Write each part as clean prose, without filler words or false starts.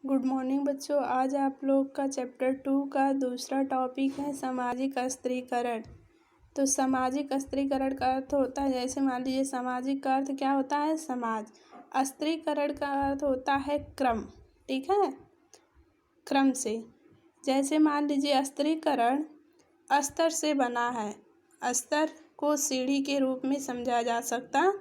Good morning बच्चों। आज आप लोग का चैप्टर 2 का दूसरा टॉपिक है सामाजिक स्त्रीकरण। तो सामाजिक स्त्रीकरण का अर्थ होता है, जैसे मान लीजिए सामाजिक का अर्थ क्या होता है, समाज। स्त्रीकरण का अर्थ होता है क्रम, ठीक है, क्रम से। जैसे मान लीजिए स्त्रीकरण अस्तर से बना है, अस्तर को सीढ़ी के रूप में समझा जा सकता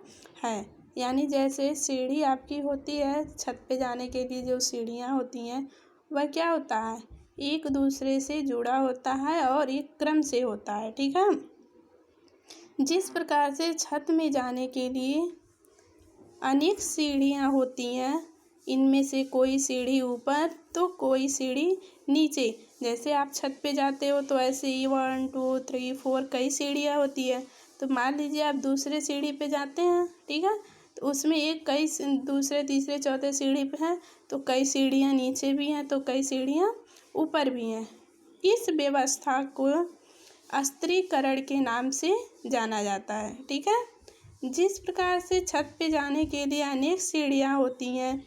है। यानी जैसे सीढ़ी आपकी होती है, छत पे जाने के लिए जो सीढ़ियाँ होती हैं वह क्या होता है, एक दूसरे से जुड़ा होता है और एक क्रम से होता है, ठीक है। जिस प्रकार से छत में जाने के लिए अनेक सीढ़ियाँ होती हैं, इनमें से कोई सीढ़ी ऊपर तो कोई सीढ़ी नीचे। जैसे आप छत पे जाते हो तो ऐसे ही 1 2 3 4 कई सीढ़ियाँ होती है। तो मान लीजिए आप दूसरे सीढ़ी पे जाते हैं, ठीक है, तो उसमें एक कई दूसरे तीसरे चौथे सीढ़ी पे हैं, तो कई सीढ़ियाँ नीचे भी हैं तो कई सीढ़ियाँ ऊपर भी हैं। इस व्यवस्था को स्त्रीकरण के नाम से जाना जाता है, ठीक है। जिस प्रकार से छत पे जाने के लिए अनेक सीढ़ियाँ होती हैं,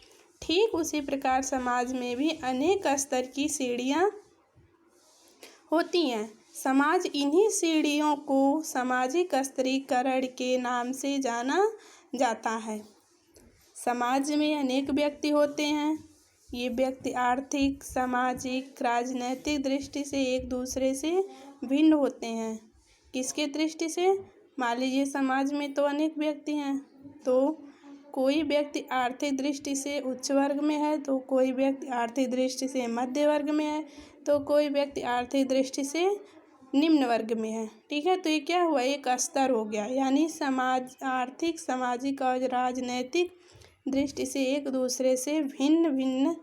ठीक उसी प्रकार समाज में भी अनेक स्तर की सीढ़ियाँ होती हैं। समाज इन्हीं सीढ़ियों को सामाजिक स्त्रीकरण के नाम से जाना जाता है। समाज में अनेक व्यक्ति होते हैं। ये व्यक्ति आर्थिक, सामाजिक, राजनैतिक दृष्टि से एक दूसरे से भिन्न होते हैं। किसके दृष्टि से? मान लीजिए समाज में तो अनेक व्यक्ति हैं, तो कोई व्यक्ति आर्थिक दृष्टि से उच्च वर्ग में है, तो कोई व्यक्ति आर्थिक दृष्टि से मध्य वर्ग में है, तो कोई व्यक्ति आर्थिक दृष्टि से निम्न वर्ग में है, ठीक है। तो ये क्या हुआ, एक स्तर हो गया। यानी समाज आर्थिक, सामाजिक और राजनैतिक दृष्टि से एक दूसरे से भिन्न भिन्न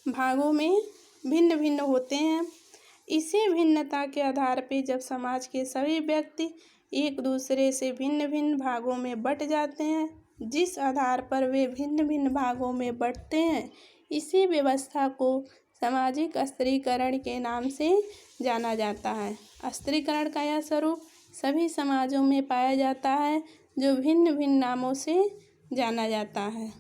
भागों में भिन्न भिन्न होते हैं। इसी भिन्नता के आधार पे जब समाज के सभी व्यक्ति एक दूसरे से भिन्न भिन्न भागों में बट जाते हैं, जिस आधार पर वे भिन्न भिन्न भागों में बंटते हैं, इसी व्यवस्था को सामाजिक स्त्रीकरण के नाम से जाना जाता है। स्त्रीकरण का यह स्वरूप सभी समाजों में पाया जाता है, जो भिन्न भिन्न नामों से जाना जाता है।